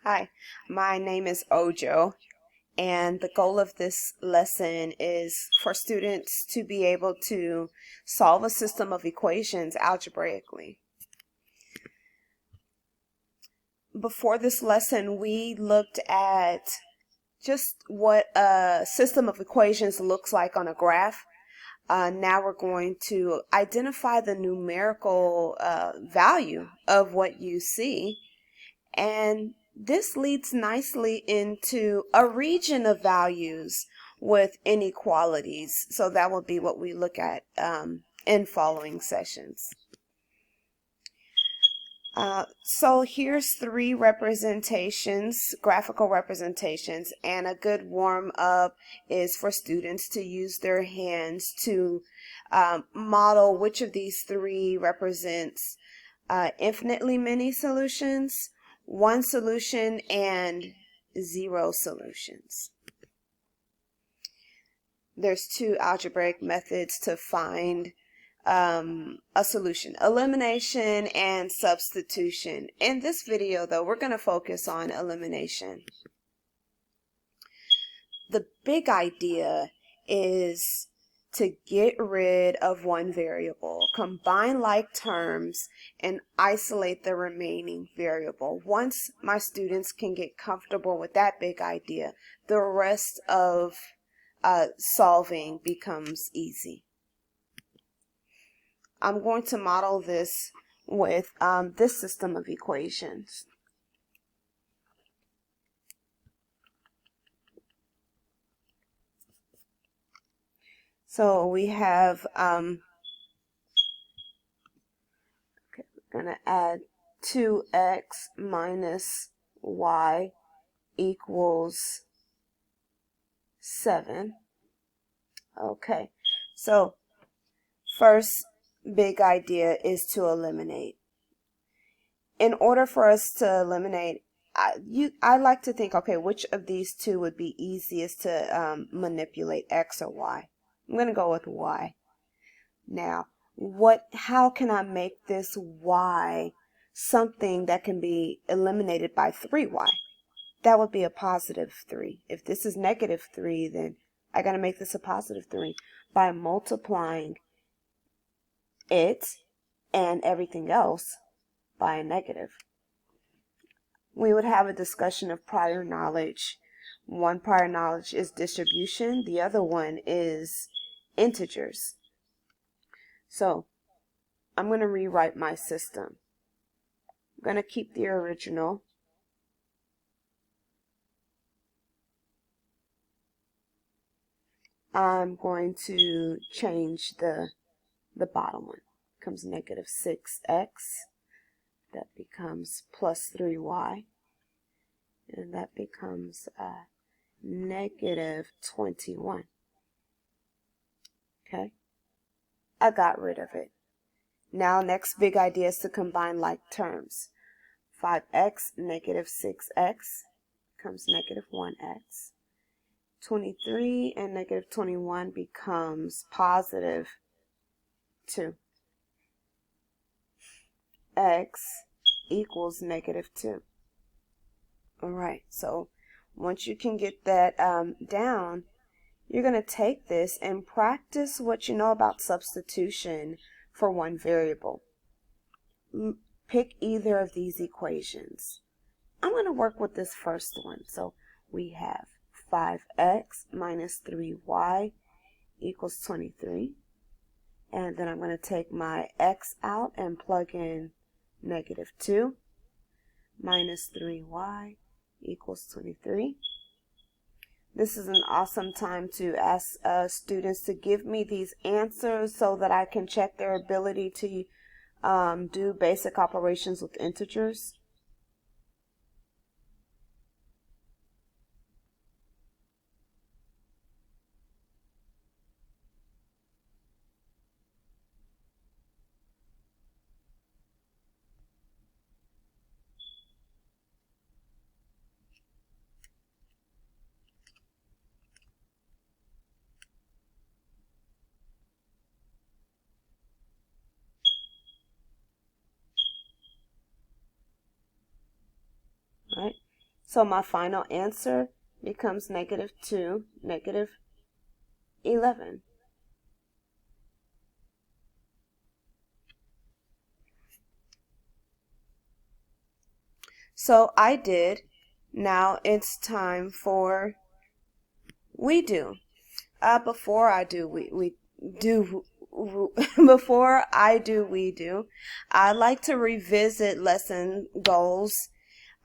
Hi, my name is Ojo, and the goal of this lesson is for students to be able to solve a system of equations algebraically. Before this lesson, we looked at just what a system of equations looks like on a graph. Now we're going to identify the numerical value of what you see, and this leads nicely into a region of values with inequalities. So that will be what we look at in following sessions. So here's three representations, graphical representations, and a good warm up is for students to use their hands to model which of these three represents infinitely many solutions, one solution, and zero solutions. There's two algebraic methods to find a solution: elimination and substitution. In this video, though, we're going to focus on elimination. The big idea is to get rid of one variable, combine like terms, and isolate the remaining variable. Once my students can get comfortable with that big idea, the rest of solving becomes easy. I'm going to model this with this system of equations. So we have, okay, we're going to add 2x minus y equals 7. Okay, so first big idea is to eliminate. In order for us to eliminate, I like to think, okay, which of these two would be easiest to manipulate, x or y? I'm going to go with y. Now, how can I make this y something that can be eliminated by 3y? That would be a positive 3. If this is negative 3, then I got to make this a positive 3 by multiplying it and everything else by a negative. We would have a discussion of prior knowledge. One prior knowledge is distribution. The other one is integers. So I'm going to rewrite my system. I'm going to keep the original. I'm going to change the bottom one. It becomes negative 6x. That becomes plus 3y. And that becomes negative 21. Okay, I got rid of it. Now next big idea is to combine like terms. 5x negative 6x becomes negative 1x. 23 and negative 21 becomes positive 2. X equals negative 2. Alright, so once you can get that down, you're going to take this and practice what you know about substitution for one variable. Pick either of these equations. I'm going to work with this first one. So we have 5x minus 3y equals 23. And then I'm going to take my x out and plug in negative 2 minus 3y equals 23. This is an awesome time to ask students to give me these answers so that I can check their ability to do basic operations with integers. So my final answer becomes -2, -11. So I did. Now it's time for we do. Before I do, we do. Before I do, we do. I like to revisit lesson goals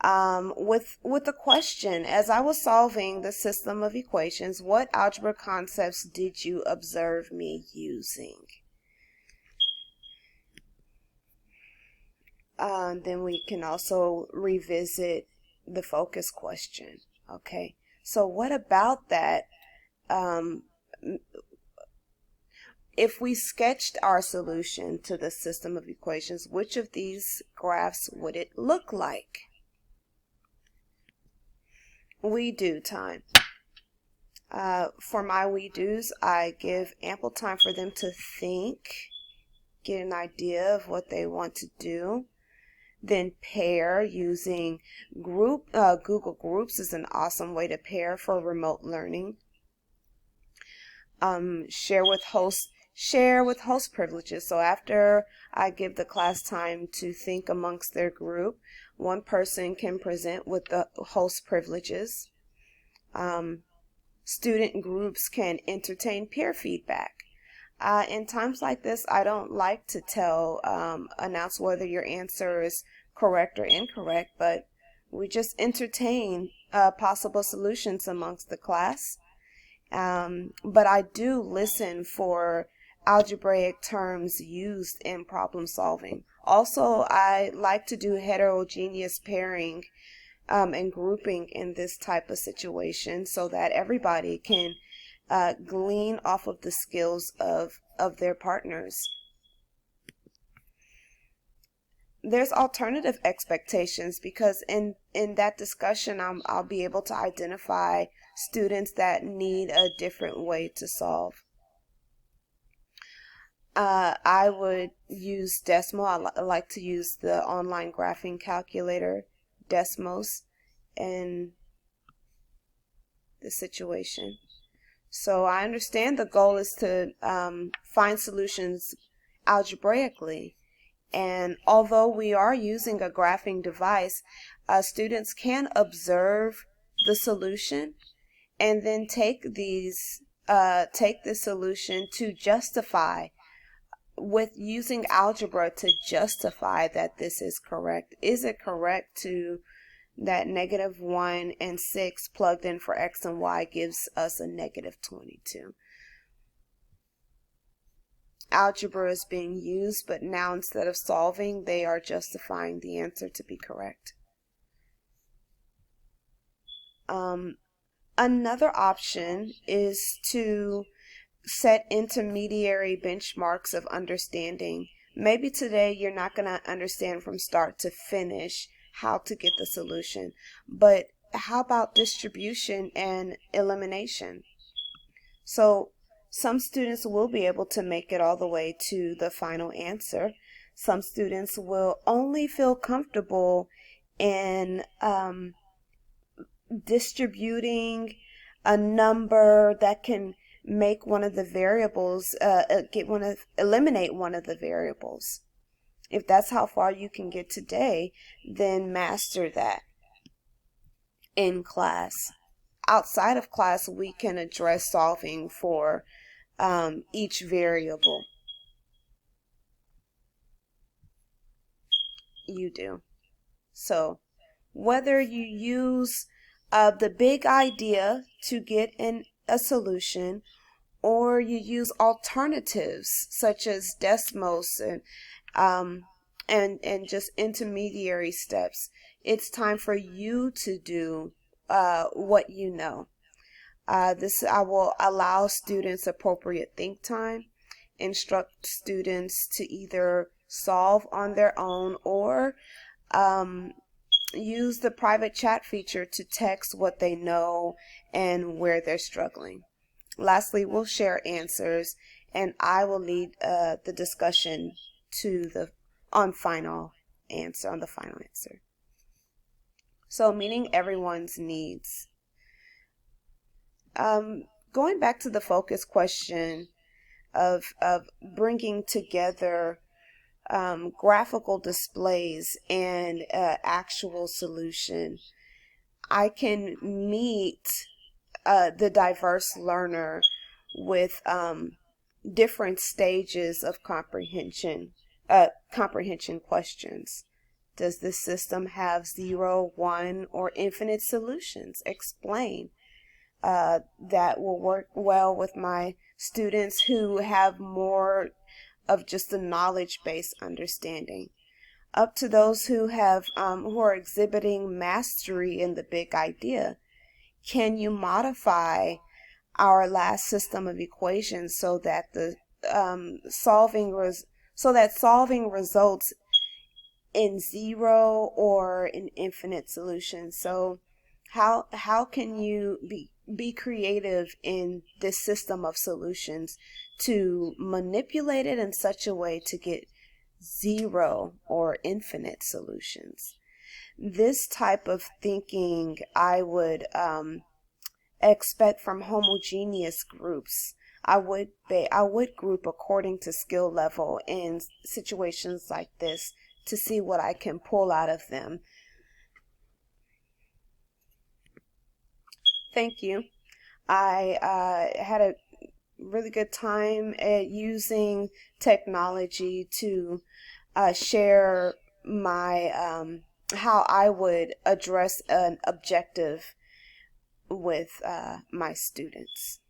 with a question. As I was solving the system of equations, what algebra concepts did you observe me using? Then we can also revisit the focus question. Okay, so what about that? If we sketched our solution to the system of equations, which of these graphs would it look like? We do time. For my we do's, I give ample time for them to think, get an idea of what they want to do. Then pair using Google Groups is an awesome way to pair for remote learning. Share with host privileges. So after I give the class time to think amongst their group, one person can present with the host privileges. Student groups can entertain peer feedback. In times like this, I don't like to announce whether your answer is correct or incorrect, but we just entertain possible solutions amongst the class. But I do listen for algebraic terms used in problem solving. Also, I like to do heterogeneous pairing and grouping in this type of situation so that everybody can glean off of the skills of their partners. There's alternative expectations because in that discussion I'll be able to identify students that need a different way to solve. I would use Desmo. I like to use the online graphing calculator, Desmos, in the situation. So I understand the goal is to find solutions algebraically. And although we are using a graphing device, students can observe the solution and then take the solution to justify, with using algebra to justify that this is correct. Is it correct to that -1 and 6 plugged in for x and y gives us a -22? Algebra is being used, but now instead of solving, they are justifying the answer to be correct. Another option is to set intermediary benchmarks of understanding. Maybe today you're not going to understand from start to finish how to get the solution, but how about distribution and elimination? So some students will be able to make it all the way to the final answer. Some students will only feel comfortable in distributing a number that can make one of the variables, eliminate one of the variables. If that's how far you can get today, then master that in class. Outside of class, we can address solving for each variable. You do. So whether you use the big idea to get a solution, or you use alternatives such as Desmos and just intermediary steps, it's time for you to do what you know. I will allow students appropriate think time, instruct students to either solve on their own or use the private chat feature to text what they know and where they're struggling. Lastly, we'll share answers, and I will lead the discussion on the final answer. So meeting everyone's needs. Going back to the focus question of bringing together graphical displays and actual solution, I can meet the diverse learner with different stages of comprehension questions. Does this system have 0, 1, or infinite solutions? Explain. That will work well with my students who have more of just a knowledge-based understanding. Up to those who are exhibiting mastery in the big idea. Can you modify our last system of equations so that the solving results in 0 or in infinite solutions? So how can you be creative in this system of solutions to manipulate it in such a way to get 0 or infinite solutions? This type of thinking I would expect from homogeneous groups. I would group according to skill level in situations like this to see what I can pull out of them. Thank you. I had a really good time at using technology to share my how I would address an objective with my students.